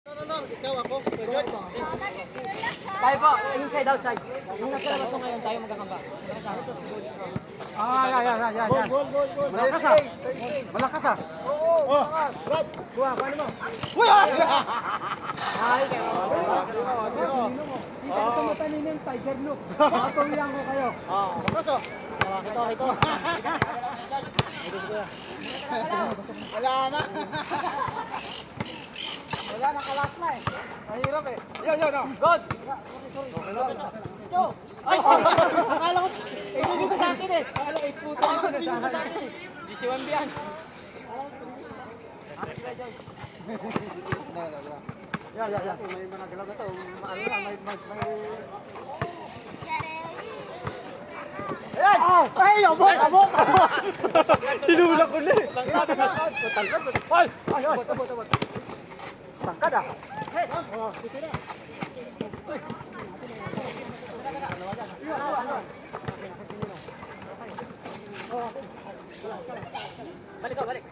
Ikaw ako. Tayo po, inside outside. Yung nasa labas mo ngayon, tayo magkakamba. Yan. Malakas ah. Malakas ah. Oo, malakas. Kuha, paano mo? Uy! Ay, kayo. Kita ko matanin yung tiger look. Matuloyan ko kayo. Malakas ah. Ito. Wala na. Wala na, kalat na eh. Mahirap eh. Yan. Good! Yo! Ay! Akala ko, ibigay ko sa akin eh. Akala ko iputo. Akala ko ibigay ko sa akin eh. Di si Juan Bian. Yan. May managalaw na to. Ano lang, may... Ayan! Ay, abot! Sinula ko na eh. Tangkad. Ay! Tangkad ah. Balik.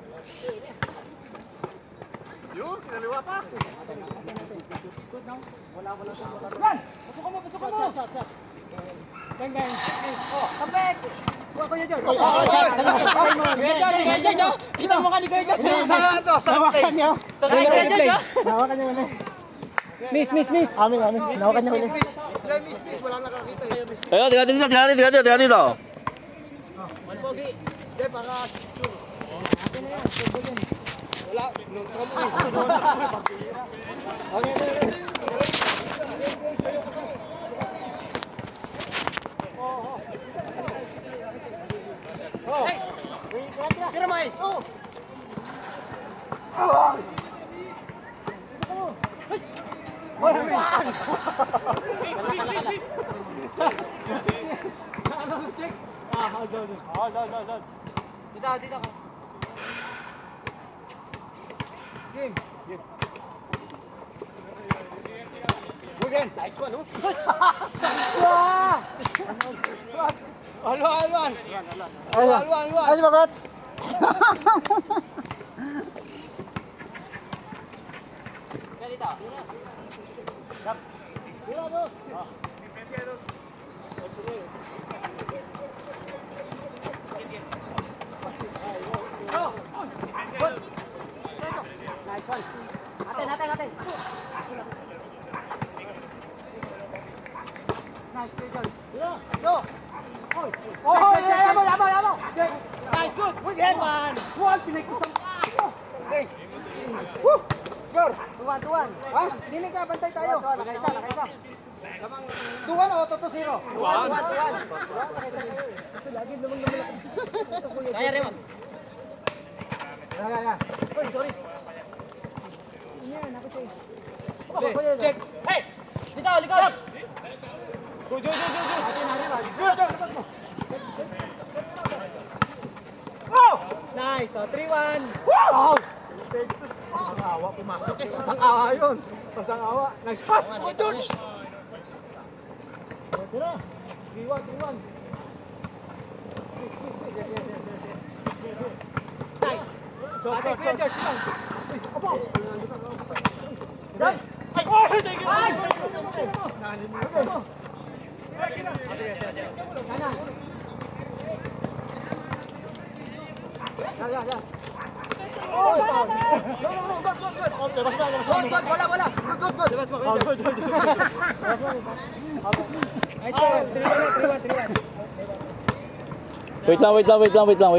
Yun, kinaliwa pa. Wala. Yan! Pasukan mo! Shot. Bang! Oh, kapit! Kuha ko yan dyan. Kuya George, kita mo ka ni Kuya George. Hawakan niyo. Hawakan niyo ulit. Miss. Amin. Hawakan niyo ulit. Miss. Wala nakakita eh. Ayo, tiga dito. Malpogi. Hindi, para sure. Wala. Tira mais. Dito ka. Game. Again. Nice one, oh. Alwan. Ayo, Bagats. Dito. Nice one. Atin. Nice, good George. Go. Yamo. Nice, good. Again. Swan, pinag-isang. Okay. Woo! Score. 2-1. Ha? Diling ka, bantay tayo. Nakaisa. 2-1 o 2-0? 1. Lagi naman Kaya Raymond. Yeah. Uy, sorry. Check. Hey! Likod! Go. Oh! Nice. 3-1. Wow! Pasang awa pumasok eh. Pasang awa yun. Nice pass. Oh, George! Tira. 3-1. Nice. Okay, Kuya George. Uy, opo. Yan. Ay! Thank you. Ay! Yeah. Oh, no. Good. Wala. Good. Labas mo. Good. Nice one. 3-1. Wait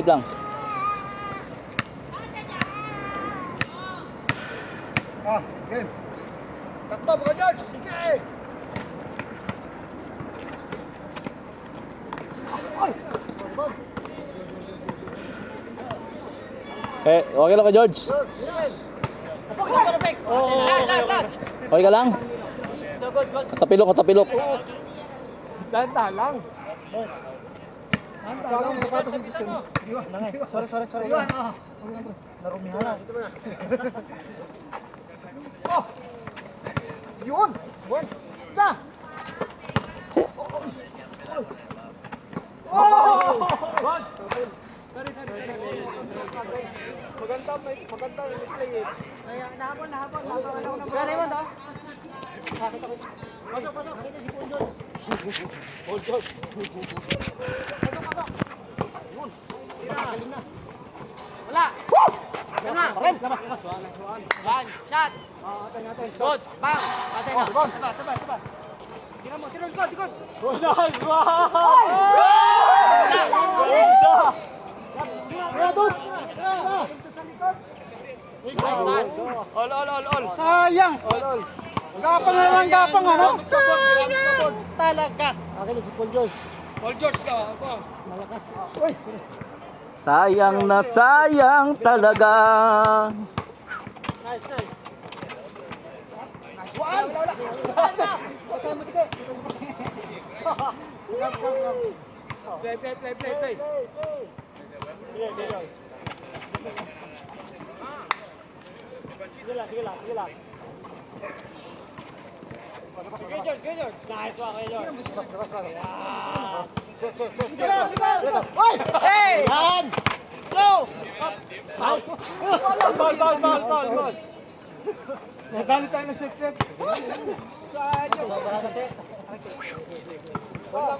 lang. Game. Takbo, Kuya George. Sige. Ay! Okay lang ka, George. Last. Okay ka lang? Good. Katapilok. Dahan lang. Dahan lang. Sapatos yung gusto mo. Sorry. Narumihan na. Oh! Yun! Tsa! Oh! Sorry. Maganda yung play eh. Nahabol. Raymond, oh. Pasok. Nakita si Paul George. Hold shot. Wala. Yan na. Labas. Yan. Shot. Atin. Good. Bang. Atin na. Gon. Taba. Tinan mo. Likod. Oh, nice one! All. Sayang. All. Gapang ano? Sayang! Talaga. Akin si Paul George. Paul George ka. Ako. Malakas. Uy. Sayang na sayang talaga. Nice. Wala. Huwag mo tike. Play. Sige lang. Sige, George. Nice one, George. Set. Hey! Yan. Go! Nice. Ball. Nadali tayo ng set. Sobra kasi. All.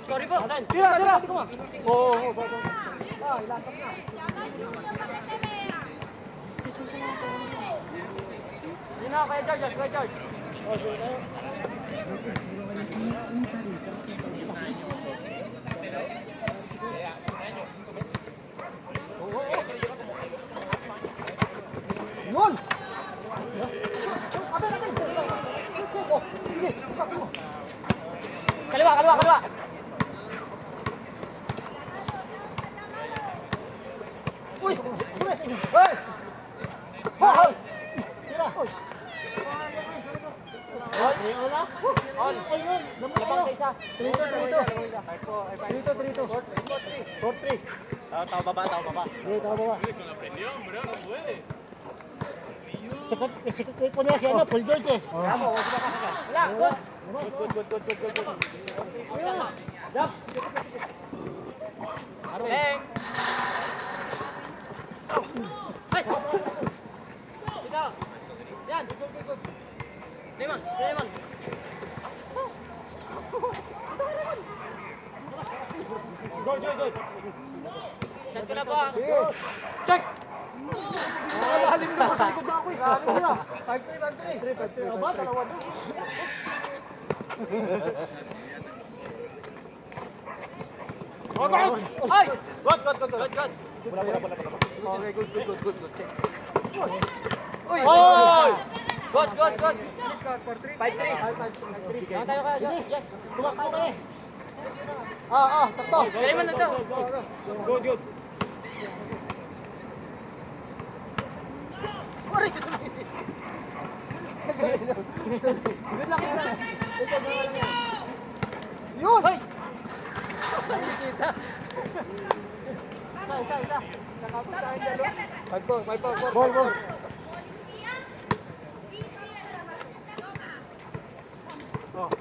Sorry po. Tira. Oo. Ilangkap na. Yun na, Kuya George. Yun! Atin! Oh, sige. Kaliwa. Uy! Hey! House! Tira! All. Labang ka isa. Trito. 4-3. Tao baba. Sige, tama ba? Sikot ko niya si Paul George eh. Wala, good. Good. Jump. Bang. Nice. Dito. Yan. Raymond. Good. Shot ko na po. Check! Lalim na sa likod na ako eh. Lalim na. 5-3. Aba, dalawa doon. Ay! Good. Good. Wala. Okay, good. Check. Uy! Oy! Good. Please count for 3. 5-3. Saan tayo kaya? Yes. Tumakay na eh. Takto. Raymond na to. Good. Aray, kasi Good lang. Yun! Hoy! Isa. Nakapag tayo dalo. 5-4. Ball.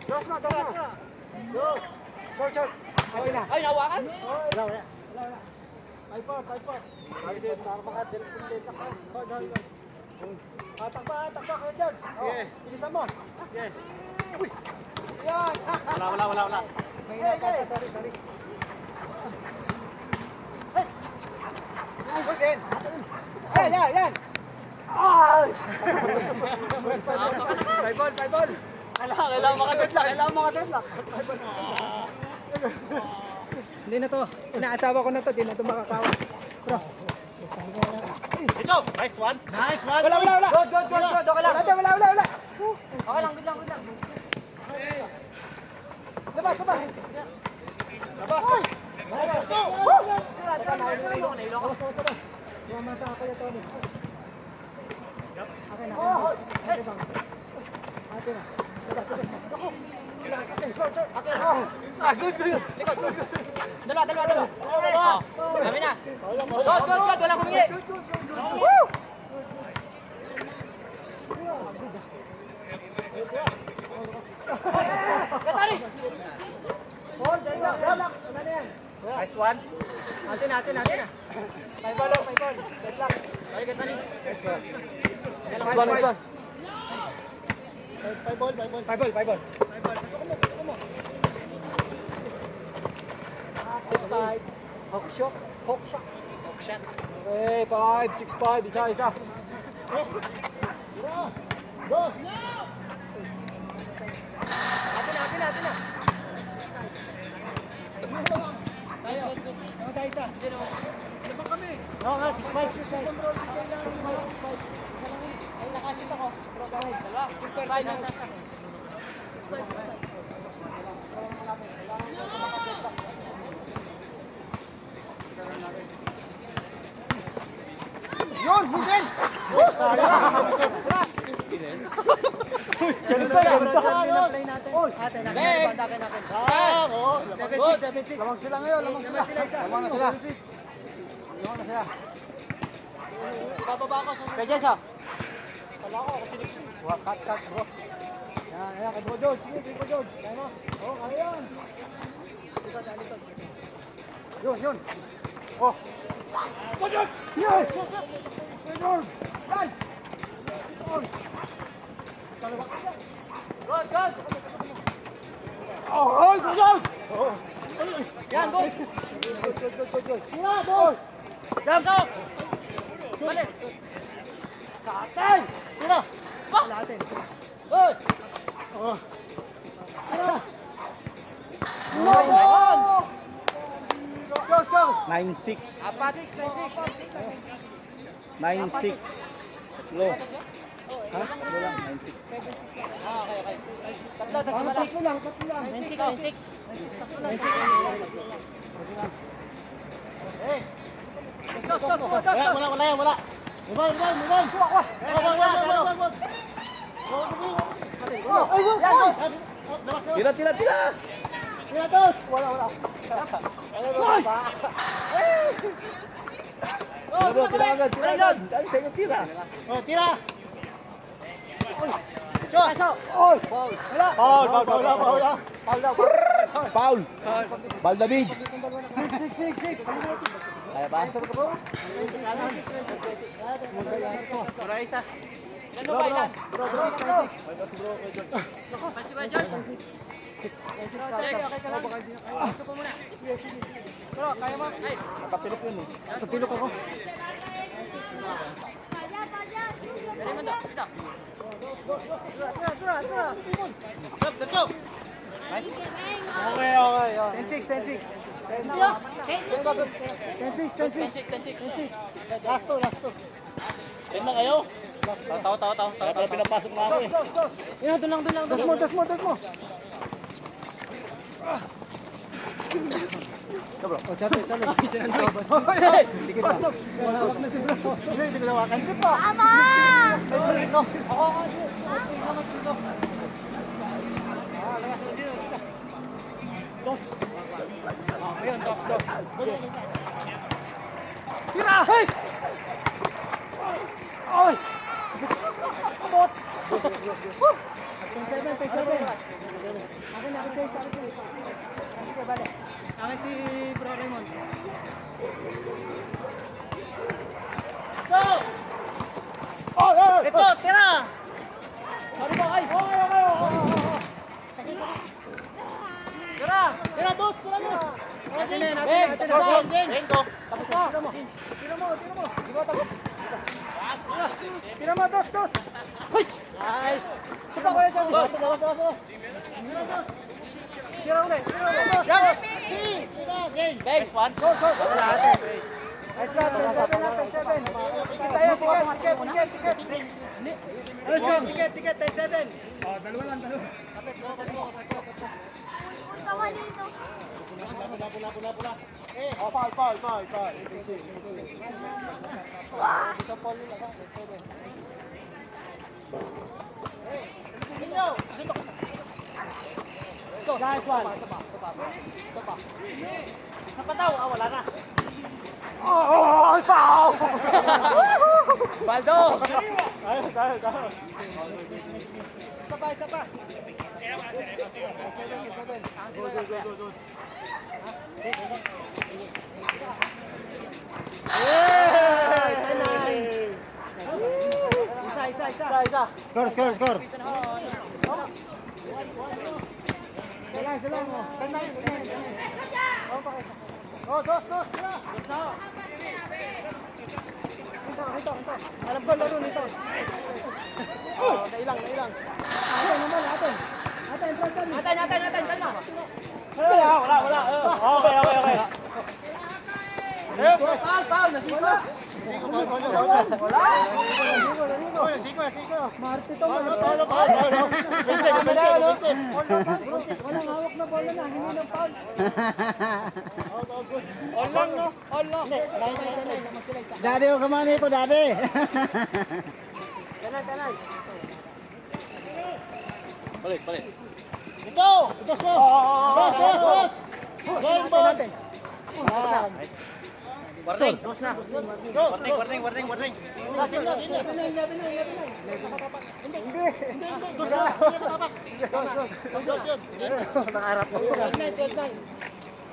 Dos na. Go. Short. Atin na. Ay, nahawakan? Wala. 5-4. Para makadelete ka. Hold. Takpa kayo, George. Bilisan mo. Uy! Yan! Wala. Hey. Sorry. Good din. Yan. Ay! 5 ball. Kailangan makadeadlock. Hindi na to. Inaasawa ko na to. Hindi na to makakawa. Bro. Ito! Nice one. Wala. Good. Okay lang. Wala. Okay lang, good lang. Labas. Nailo ko. Mamasa ako yung Tony. Okay na. Ate na. Labas. Good. Likod. Dalawa. Kami na. Good. Walang humingi. Hold, relax. Ano na yan? Nice one. Atin na. Five ball. Get luck. Nice one. Five ball. 6-5. Hook shot. Okay, 5, 6-5. Isa. Atin na. Tayo isa. Labang kami. Oo nga, 6-5. Ay, nakasit ako. Dalawa. Super. Yun, Miguel! Ganun ba yan? Play natin. Ate, nakin. Good. 7-6. Lamang sila ngayon, lamang na sila. Bababa ko sa... Pwede sa? Wala ko, kasi cut, bro. Yan, kay Bro George. Sige, kay Bro George. Kaya mo. Oo, kaya yan. Likod. Yun. Oh. Bro George! Yan! Bro George! Yan! Dalawa ka yan. Good. Oh, Bro George! Yan, good. Good. Tira, boss. Jump! Balik. Sa atin! Tira. Sa atin. Hoy! Oh. Tira! Go! 9-6. Apat. 9-6. Tatlo. Ha? Wala, 9-6. Okay. Tatlo pala. Tatlo lang. 96. Hey! Stop! Wala yan. Move on. Ay, wag! Tira! Tira, dos. Wala. Tira agad. Dahil sa inyo, tira. Oh, tira. Oy! Wala! Foul! Foul. Bal David. 6. Kaya ba? Pura isa. Ilan ba ilan? Bro. Pansi ba, George? Gusto ko muna. Bro, kaya mo? Ay, Nakapilok yun eh. Natapilok ako. dali mo to. Dito. Tira. Let's go. Okay. 10-6. 10-6. Last two. Yan na kayo. Tawa. Kaya pala pinapasok na ako eh. Dos. Doon lang. Das mo. Oh, Charlie. Sige ba? Wala na si Bro. Hindi ko lawakan. Sige pa. Ama! Dos. Ayun, dos. Tira! Hey! Oy! Abot! 7. Akin. Sige, balik. Akin si Bro Raymond. Go! Ito, tira! Ano ba, ay? Tira! Tira, dos. Atin na. Game. Tapos na. Tira mo. Di ba tapos? Tira mo, dos. Push! Nice! Supa ko yan, George. Dos. Tira ulit. Tira, game. Game. Go! Wala atin. Nice one, 10-7. Ticket. Ticket, 10-7. Oh, dalawa lang. Uy, kawali ito. Pula. Oh, foul. Isang foul nila, 10-7. Nice one. Sapa. Sapa daw, wala na. Oh, foul! Baldo! Tayo. Isa pa. Isa. Score, score, score. Oh, dos. Tira. Ito. Alam ko laro nito. Oh, nailang. Atin, kalma. Wala. Okay. Paul, nasipa. Marte to. Walang hawak na bola na, hindi ng foul. All lang, no? All lang. Dade, huwag ka mani ko, dade. Kanay. Balik. Ito! Dos mo! Dos! Game ball! Warning. Dos na. Warning. Lasin na, din. Hindi. Dos na. Dos yun. Nakaharap ko. 12-9.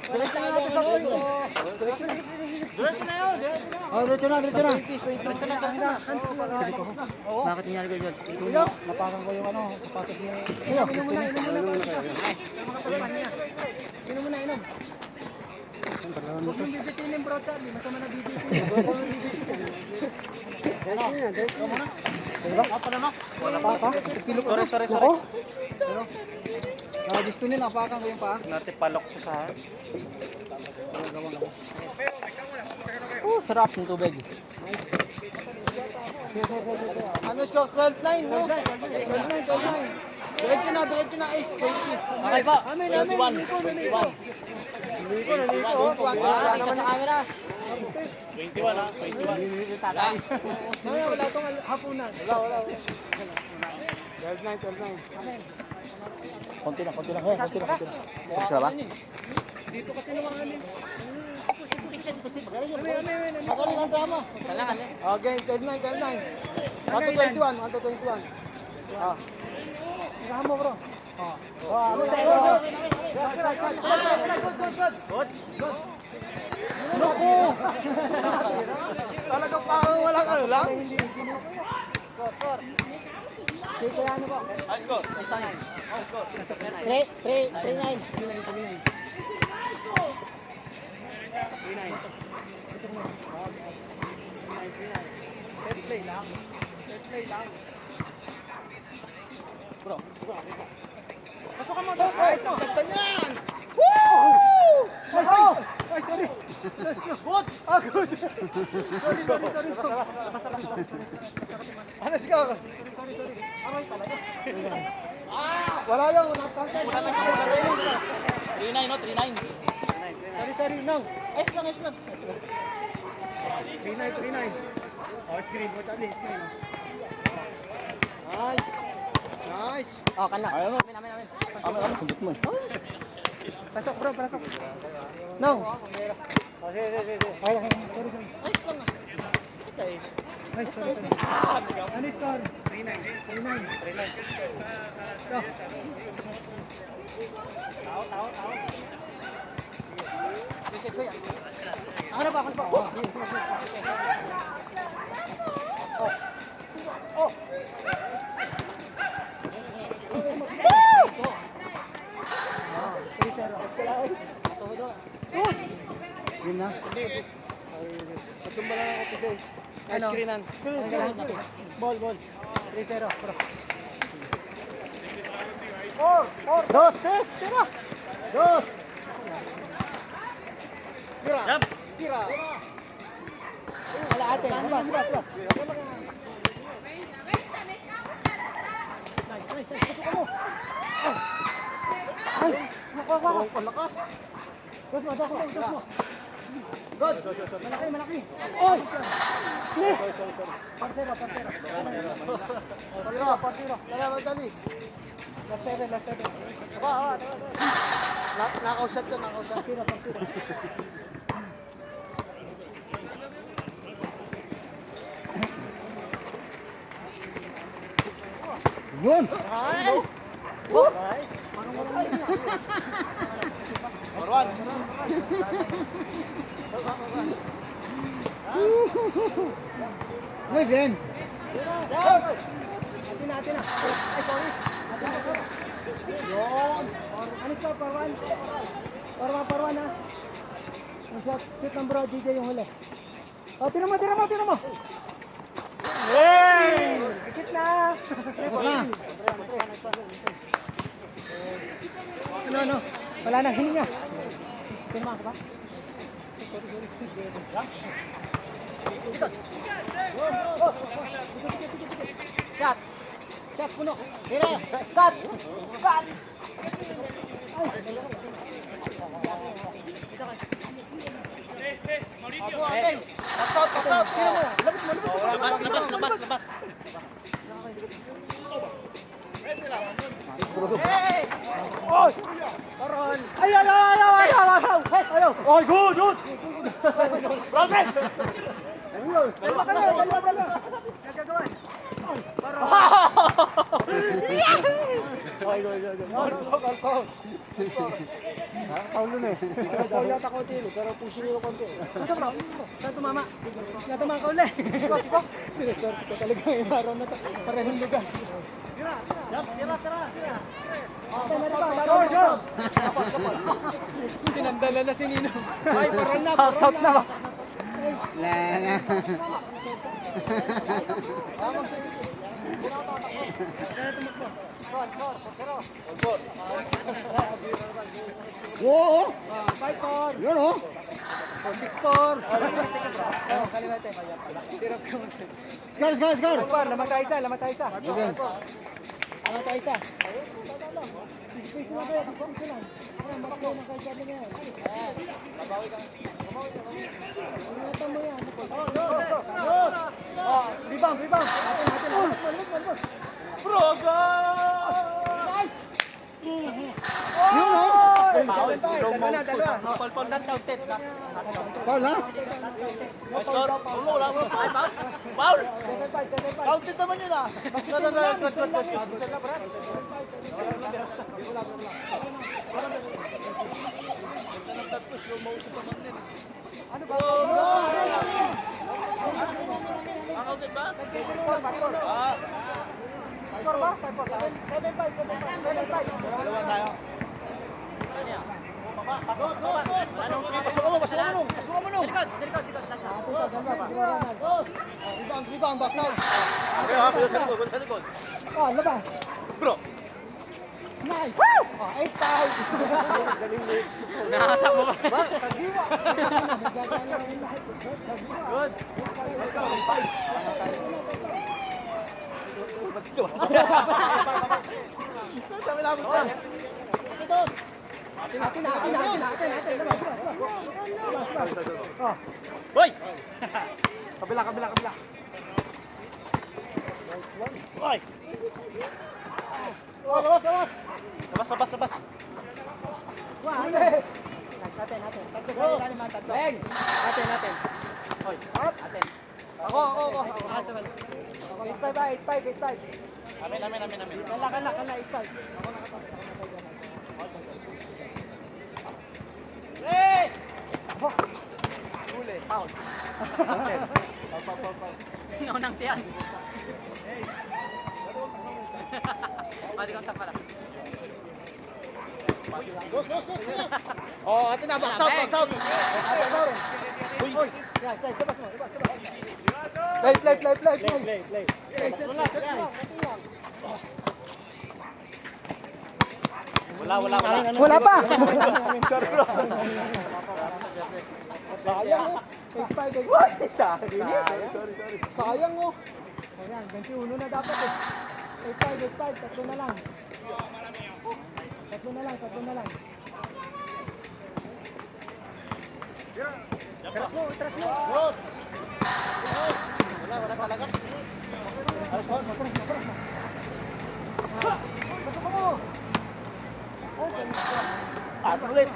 Select na natin sa point. Diretso na yun. Oh, diretso na. Bakit nangyari ko, George? Napakan ko yung sapatos ni... Inom muna. Huwag yung bibitinin, bro, Charlie. Masama na bibitinin. Sorry. Gusto nila, napakan ko yung paa. Nati palok sa Sarap ng tubig. Ano score? 12-9, no? 12-9. Diretso na, Ace. Okay pa. 21. Wala naman sa camera. 21 ha. 21. Tatay. Wala itong hapunan. Wala. 12-9. Amen. Konti lang. Gusto ba? Dito ka tinawanin. Magaling ang drama. Okay, 12-9. 1 to 21. Ikahan mo, bro. Good. Naku! Talagang parang walang ano lang. Score. Sige, ano po? Let's go. 3-9. Set play lang. Bro. Pasok ka mo to. Ay, ang ganda niyan. Woo! Ay, sorry. Good. Good. Sorry. Ano siya? Sorry. Aray talaga. Wala yung nakakanta. 3-9 no, 3-9. Sorry, no. Ice lang. 3-9. Oh, screen mo, Charlie. Screen. Nice. Oh, kana. Ayaw mo. Amin. Sundot mo. Pasok, bro. No. Sige. Sorry. Ano score? 3-9. Tao. Sige. Ano ba? Oh. Yun na. Patumba lang ako to sa ice screenan. Ball. 3-0, bro. 4. Tira. Tira. Ala ate. Bas. Nice. Pasok mo. Ay, nakuha. Lakas. Dos mo. Good. Malaki. Oy! Sorry. Parsero. Lalo, dali. Last 7. Knockout shot ko. Parsero. Yun! Nice! Marwan. Muy bien. Atin na. Ay, sorry. Atin na. Yun. Alis ka, Parwan. Parwan ha. Yung shoot ng bro, DJ yung huli. Oh, tira mo. Hey! Dikit na. Tapos na. Ano? Wala nang hininga. Tinamaan ka ba? Sorry. Shot, puno. Tira. Cut. Ako, ating. Pass out. Labas. Oy! Karon. Ayaw. Ayaw. Oy, good. Progress. Dalawa. Nagagawan. Karon. Paulo na eh. Paulo yata ko tilo, pero pushing yung konti. Ito bro, saan tumama? Natama ka ulit. Sinesort ko talaga yung araw na to. Parehong lugar. Tira. Sinandala na si Nino. Ay, parang na. South na ba? Lana. Oo. 5-4. Yun oh. 6-4. Kaliwete. Tirap ka mo. Score. Lamat tayo isa. Okay. Lamat tayo isa. Space na ba? Space lang. Mas kayo ng kaya niya. Babawi ka. Ingatan mo yan. Rebound. Atin. Proga! Nice! Yun oh. Dalawa. Palpal na counted. Foul na. Score. Wala. Foul. 7-5. Counted naman yun ah. Ano ba? Counted ba? Ah. Score ba? 7-5. Dalawa tayo. Pasok mo nung. Rebound, back out. Okay, ha, sa likod. Oh, labas. Bro. Nice! Oh, 8-5. Nakatakbo ba? Kagiwa. Good. Sabi namin pa. Atin. Oh. Hoy! Kabila. Hoy! Oh, labas. Labas. Huli. Atin. Tatlo sa ilalim ang tatlo. Atin. Hoy! Atin. Ako. 8-5. Amin. Kala, 8-5. Hey! Oh. Huli. Foul. Ikaw nang tiyan. Pwede kang tapala. Dos. Oh, atin na, back out. Uy. Nice. Labas mo. Play. Wala. Wala pa. Sorry bro. Sayang oh. 8-5. Sorry. Sayang oh. Ayan, 21 na dapat eh. 8-5. Tatlo na lang. Tras mo. Dos. Wala talaga. Pasok mo. Oh, ganito. Ulit.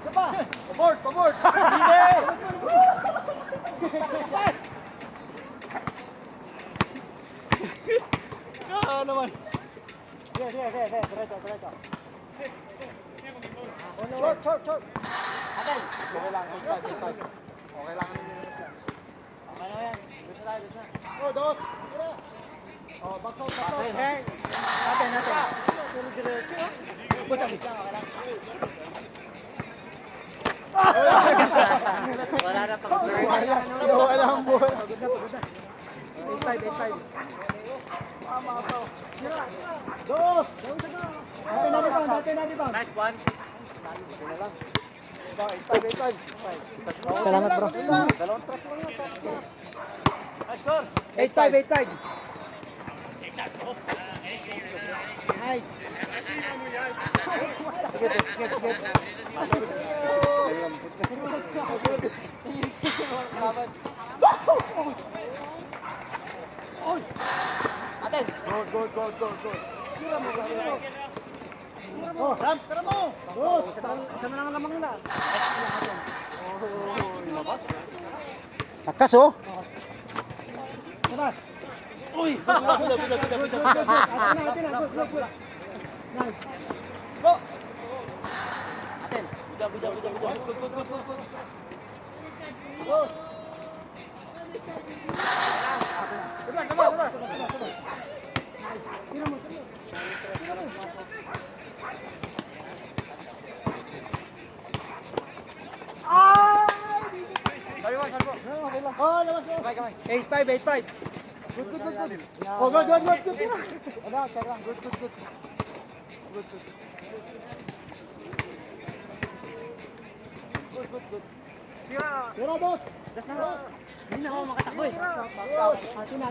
Isa pa. Pabord. Pass. Naman. Diretso. Short, short, short. Atin. Okay lang. Okay lang. Okay na yan. Gusto tayo, gusto na. Oh, dos. Tira. Oh, back out. Hey. Natin, natin. Pero diretso. Buta, buta, okay lang. Wala na pag Wala ang bola. Pagod na, pagod na. 8-5, 8-5. Dos. Natin na rebound, natin na rebound. Nice one. Okay na lang. 8-5. Salamat, bro. Dalawang trash lang yun. Nice score. 8-5, 8-5. Nice. Sige, sige, sige. Atin. Good. Oh, Ram, tara mo. Dos. Isa na lang ang lamang nila. Lakas, oh. Labas. Uy. Atin na. Good. Nice. Go. Atin. Good. Tama. Tira mo. Sorry, one. Okay lang. Oh, labas mo. Kamay, kamay. 8-5. Good. Oh, good. Ano, check lang. Good. Good. Tira, boss. Hindi na ako makatakbo eh. Atin na.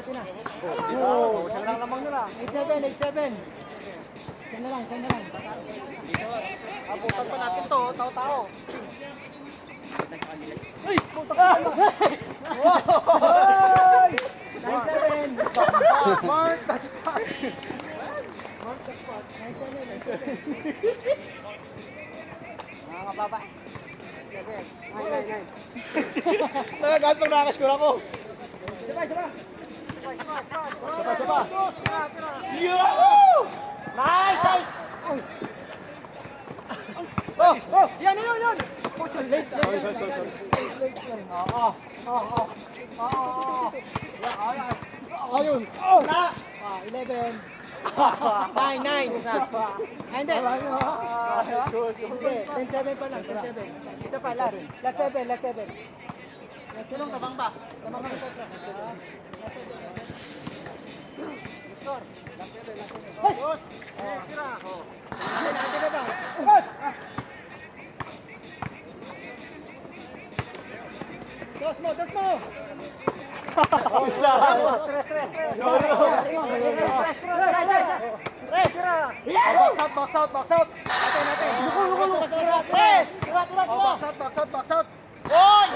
Oh, isa lang lamang nila. 8-7. Isa na lang. Abutan pa natin to, tao-tao. Hoy! 9-7. Mark, Mga mababa. Nagagat pag nakascore ako. Sabay. Sapa. Yo! Nice! Oh! Yan. Late. Sorry. Ayun. 11. 9. Hindi. Hindi. 10-7 pa lang. 10-7. Isa pa. Last 7. Sinong tabang ba? Boss! Tira. Natin na ba? Boss! Dos mo! Box out. Box out. Oy!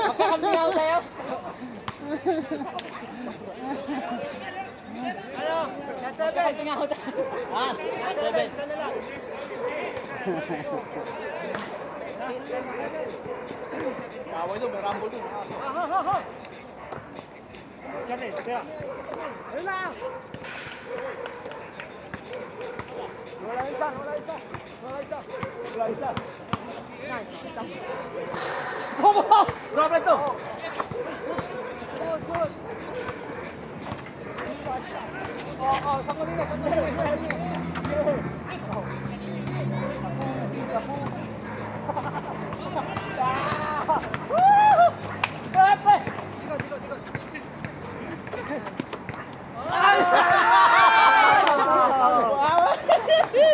Magkakambiyaw tayo. Last 7. Magkakambiyaw tayo. Ah, Last 7. Isa na lang. Away doon, may rumble doon. Charlie, tira. Ayun na! Wala isa. Grabe to! Good. Sandali.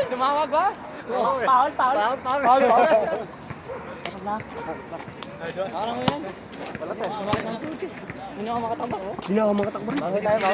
Tumawag ba? Foul. Ako lang mo yan. Wala to. Hindi na ako makatakbo. Hindi na ako makatakbo. Bakit tayo ba?